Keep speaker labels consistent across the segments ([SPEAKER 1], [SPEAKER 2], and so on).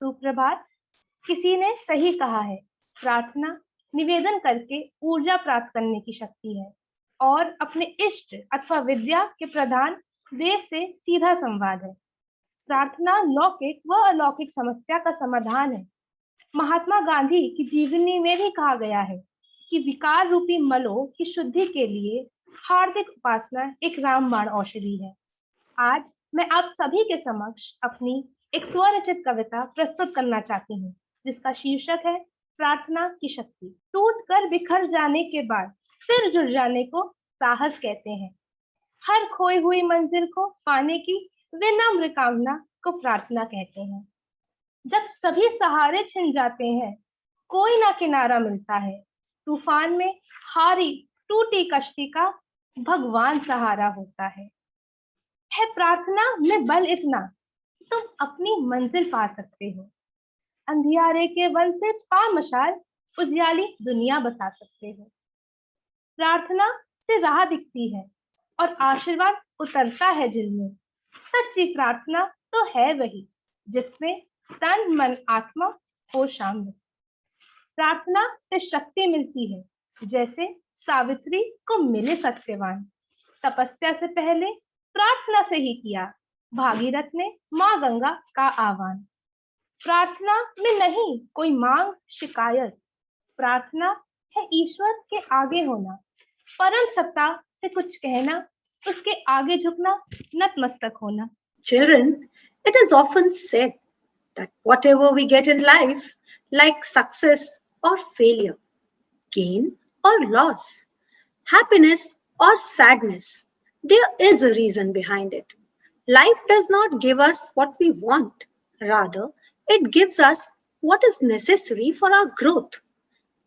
[SPEAKER 1] सुप्रभात। किसी ने सही कहा है, प्रार्थना निवेदन करके ऊर्जा प्राप्त करने की शक्ति है और अपने इष्ट अथवा विद्या के प्रधान देव से सीधा संवाद है। प्रार्थना लौकिक व अलौकिक समस्या का समाधान है। महात्मा गांधी की जीवनी में भी कहा गया है कि विकार रूपी मलों की शुद्धि के लिए हार्दिक उपासना एक रामबाण औषधि है। आज मैं आप सभी के समक्ष अपनी एक स्वरचित कविता प्रस्तुत करना चाहती हूँ, जिसका शीर्षक है प्रार्थना की शक्ति। टूट कर बिखर जाने के बाद फिर जुड़ जाने को साहस कहते हैं। हर खोई हुई मंजिल को पाने की विनम्र कामना को प्रार्थना कहते हैं। जब सभी सहारे छिन जाते हैं, कोई ना किनारा मिलता है। तूफान में हारी टूटी कश्ती का भगवान सहारा होता है प्रार्थना में बल इतना कि तुम अपनी मंजिल पा सकते हो। अंधियारे के वन से पामशाल उजियाली दुनिया बसा सकते हो। प्रार्थना से राह दिखती है और आशीर्वाद उतरता है दिल में। सच्ची प्रार्थना तो है वही जिसमें तन मन आत्मा हो शामिल। प्रार्थना से शक्ति मिलती है, जैसे सावित्री को मिले सत्यवान। तपस्या से पहले प्रार्थना से ही किया भागीरथ ने माँ गंगा का आह्वान। प्रार्थना में नहीं कोई मांग शिकायत, प्रार्थना है ईश्वर के आगे होना, परम सत्ता से कुछ कहना, उसके आगे झुकना, नतमस्तक होना।
[SPEAKER 2] Children, it is often said that whatever we get in life, like success or failure, gain or loss, happiness or sadness, there is a reason behind it. Life does not give us what we want, rather, it gives us what is necessary for our growth.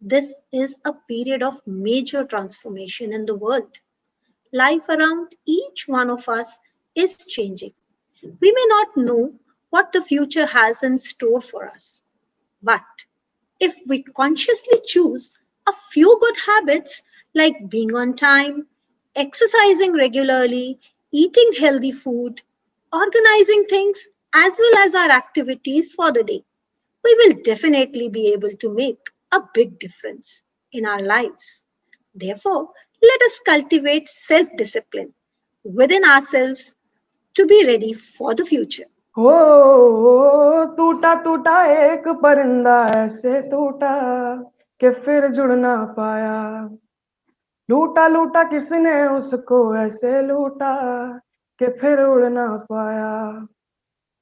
[SPEAKER 2] This is a period of major transformation in the world. Life around each one of us is changing. We may not know what the future has in store for us, but if we consciously choose a few good habits like being on time, exercising regularly, eating healthy food, organizing things as well as our activities for the day, we will definitely be able to make a big difference in our lives. Therefore, let us cultivate self discipline within ourselves to be ready for the future.
[SPEAKER 3] हो टूटा टूटा एक परिंदा ऐसे टूटा कि फिर जुड़ ना पाया। लूटा लूटा किसने उसको ऐसे लूटा कि फिर उड़ ना पाया।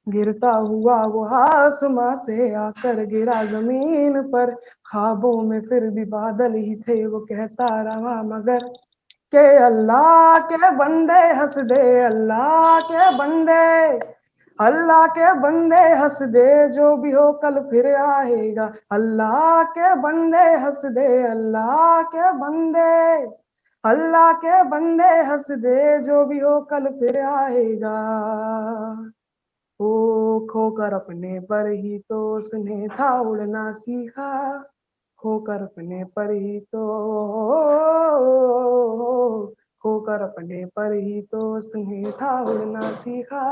[SPEAKER 3] गिरता हुआ वो आसमां से आकर गिरा जमीन पर, ख्वाबों में फिर भी बादल ही थे वो कहता रहा मगर के अल्लाह के बंदे हंस दे, अल्लाह के बंदे, अल्लाह के बंदे हंस दे, जो भी हो कल फिर आएगा। अल्लाह के बंदे हंस दे, अल्लाह के बंदे, अल्लाह के बंदे हंस दे, जो भी हो कल फिर आएगा। ओ खोकर अपने पर ही तो उसने था उड़ना सीखा, खोकर अपने पर ही तो, खोकर अपने पर ही तो उसने था उड़ना सीखा।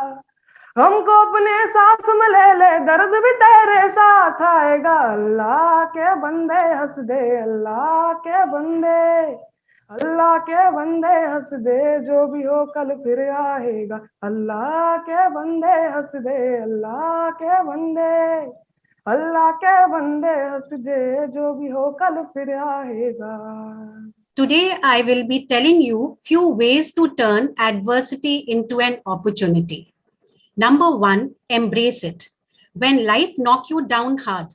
[SPEAKER 3] हमको अपने साथ में ले ले, दर्द भी तेरे साथ आएगा। अल्लाह के बंदे हंस दे, अल्लाह के बंदे, अल्लाह के बंदे हंस दे, जो भी हो कल फिर आएगा। अल्लाह के बंदे हंस दे, अल्लाह के बंदे, अल्लाह के बंदे हंस दे, जो भी हो कल फिर आएगा।
[SPEAKER 4] Today, I will be telling you few ways to turn adversity into an opportunity. Number 1, embrace it. When life knocks you down hard,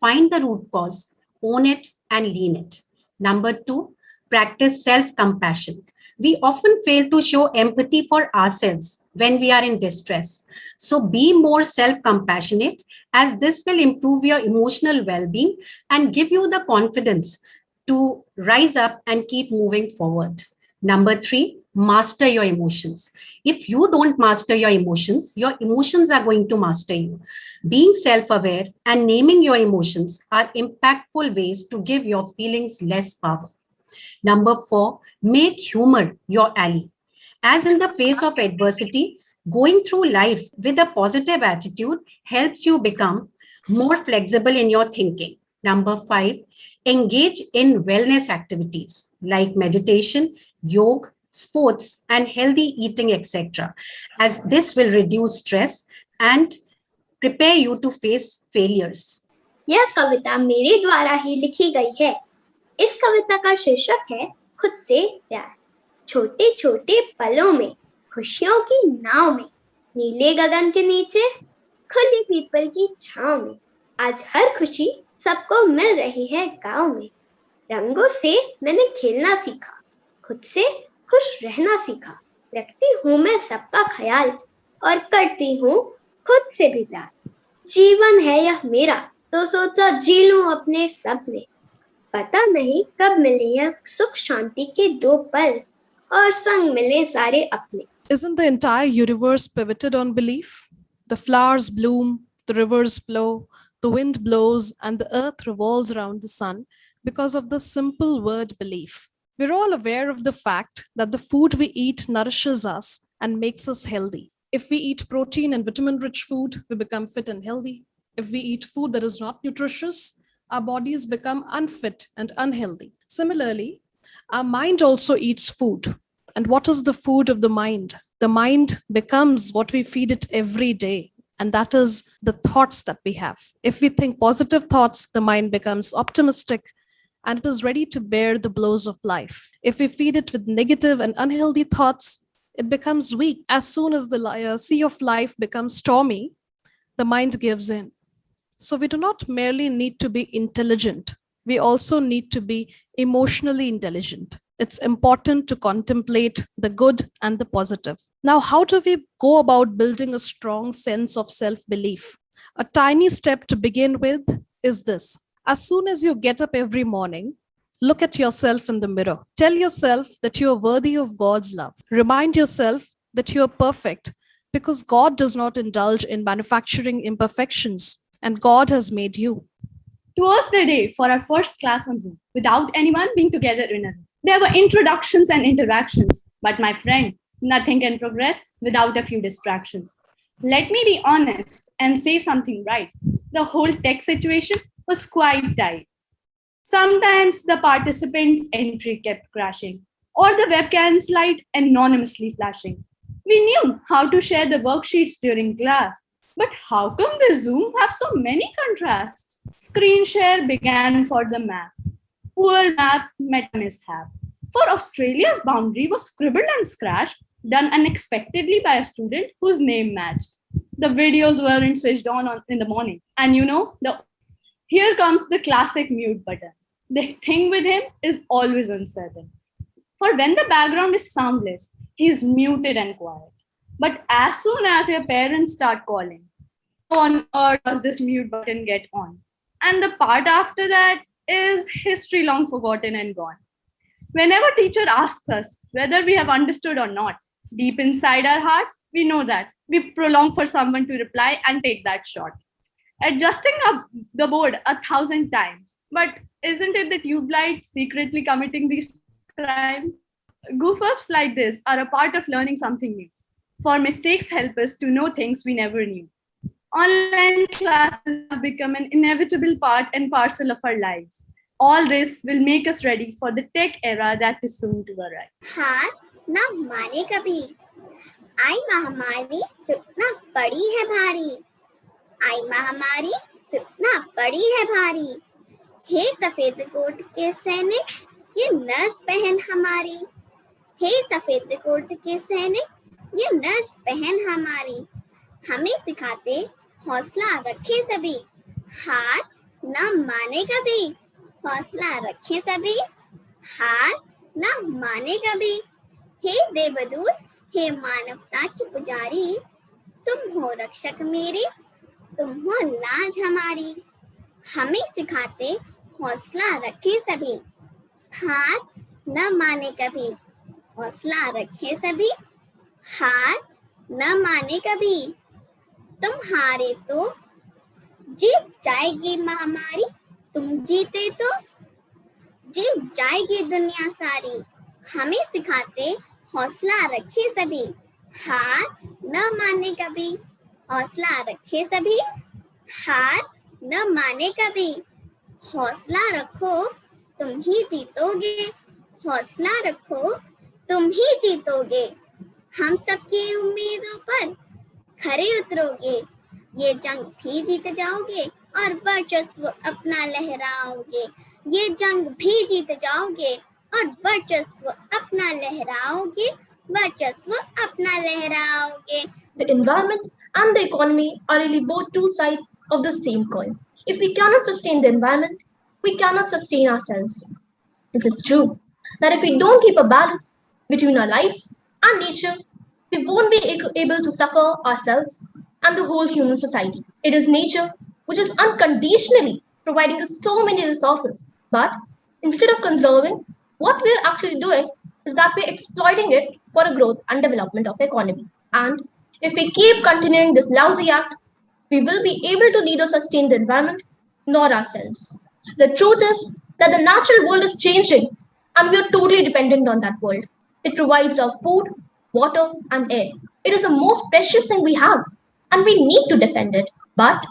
[SPEAKER 4] find the root cause, own it and lean it. Number 2, practice self-compassion. We often fail to show empathy for ourselves when we are in distress. So be more self-compassionate, as this will improve your emotional well-being and give you the confidence to rise up and keep moving forward. Number 3, master your emotions. If you don't master your emotions are going to master you. Being self-aware and naming your emotions are impactful ways to give your feelings less power. Number 4, make humor your ally. As in the face of adversity, going through life with a positive attitude helps you become more flexible in your thinking. Number 5, engage in wellness activities like meditation, yoga, sports, and healthy eating, etc., as this will reduce stress and prepare you to face failures.
[SPEAKER 5] यह कविता मेरे द्वारा ही लिखी गई है। इस कविता का शीर्षक है खुद से प्यार। छोटे छोटे पलों में, खुशियों की नाव में, नीले गगन के नीचे, खुली पीपल की छांव में, आज हर खुशी सबको मिल रही है गांव में। रंगों से मैंने खेलना सीखा, खुद से खुश रहना सीखा, रखती हूँ मैं सबका ख्याल और करती हूँ खुद से भी प्यार। जीवन है यह मेरा तो सोचा जी लूं अपने सपने, पता नहीं कब मिले यह सुख शांति के 2 पल और संग मिले सारे अपने।
[SPEAKER 6] Isn't the entire universe pivoted on belief? The flowers bloom, the rivers flow, the wind blows, and the earth revolves around the sun because of the simple word belief. We're all aware of the fact that the food we eat nourishes us and makes us healthy. If we eat protein and vitamin-rich food, we become fit and healthy. If we eat food that is not nutritious, our bodies become unfit and unhealthy. Similarly, our mind also eats food. And what is the food of the mind? The mind becomes what we feed it every day. And that is the thoughts that we have. If we think positive thoughts, the mind becomes optimistic and it is ready to bear the blows of life. If we feed it with negative and unhealthy thoughts, it becomes weak. As soon as the sea of life becomes stormy, the mind gives in. So we do not merely need to be intelligent. We also need to be emotionally intelligent. It's important to contemplate the good and the positive. Now, how do we go about building a strong sense of self-belief? A tiny step to begin with is this. As soon as you get up every morning, look at yourself in the mirror. Tell yourself that you are worthy of God's love. Remind yourself that you are perfect because God does not indulge in manufacturing imperfections and God has made you.
[SPEAKER 7] It was the day for our first class on Zoom without anyone being together in a room. There were introductions and interactions, but my friend, nothing can progress without a few distractions. Let me be honest and say something right. The whole tech situation was quite tight. Sometimes the participants' entry kept crashing, or the webcam's light anonymously flashing. We knew how to share the worksheets during class, but how come the Zoom have so many contrasts? Screen share began for the map. Poor map met a mishap. For Australia's boundary was scribbled and scratched, done unexpectedly by a student whose name matched. The videos weren't switched on in the morning. And here comes the classic mute button. The thing with him is always uncertain. For when the background is soundless, he is muted and quiet. But as soon as your parents start calling, how on earth does this mute button get on? And the part after that is history long forgotten and gone. Whenever teacher asks us whether we have understood or not, deep inside our hearts, we know that. We prolong for someone to reply and take that shot. Adjusting the board 1,000 times. But isn't it the tube light secretly committing these crimes? Goof-ups like this are a part of learning something new. For mistakes help us to know things we never knew. Online classes have become an inevitable part and parcel of our lives. All this will make us ready for the tech era that is soon to arrive.
[SPEAKER 5] हार ना माने कभी, आई महामारी फितना पड़ी है भारी, आई महामारी फितना पड़ी है भारी, हे सफेद कोट के सैनिक ये नर्स बहन हमारी, हे सफेद कोट के सैनिक ये नर्स बहन हमारी, हमें सिखाते हौसला रखे सभी, हार ना माने कभी, हौसला रखे सभी, हार ना माने कभी, हे देवदूत हे मानवता के पुजारी, तुम हो रक्षक मेरे, तुम हो लाज हमारी, हमें सिखाते हौसला रखे सभी, हार न माने कभी, हौसला रखे सभी, हार न माने कभी, तुम हारे तो जीत जाएगी महामारी, तुम जीते तो जीत जाएगी दुनिया सारी, हमें सिखाते हौसला रखे सभी, हार न माने कभी, हौसला रखे सभी, हार न माने कभी। हौसला रखो, तुम ही जीतोगे। हौसला रखो, तुम ही जीतोगे। हम सबकी उम्मीदों पर खरे उतरोगे। ये जंग भी जीत जाओगे और वर्चस्व अपना लहराओगे। ये जंग भी जीत जाओगे और वर्चस्व अपना लहराओगे। वर्चस्व अपना लहराओगे।
[SPEAKER 8] The environment and the economy are really both two sides of the same coin. If we cannot sustain the environment, we cannot sustain ourselves. This is true that if we don't keep a balance between our life and nature, we won't be able to succor ourselves and the whole human society. It is nature which is unconditionally providing us so many resources. But instead of conserving, what we are actually doing is that we're exploiting it for a growth and development of the economy. And if we keep continuing this lousy act, we will be able to neither sustain the environment nor ourselves. The truth is that the natural world is changing and we are totally dependent on that world. It provides our food, water, and air. It is the most precious thing we have and we need to defend it. But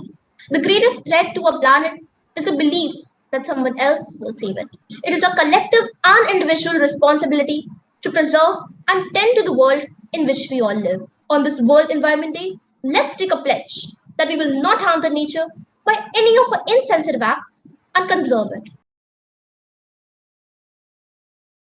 [SPEAKER 8] the greatest threat to our planet is a belief that someone else will save it. It is a collective and individual responsibility to preserve and tend to the world in which we all live. On this World Environment Day, let's take a pledge that we will not harm the nature by any of our insensitive acts and conserve it.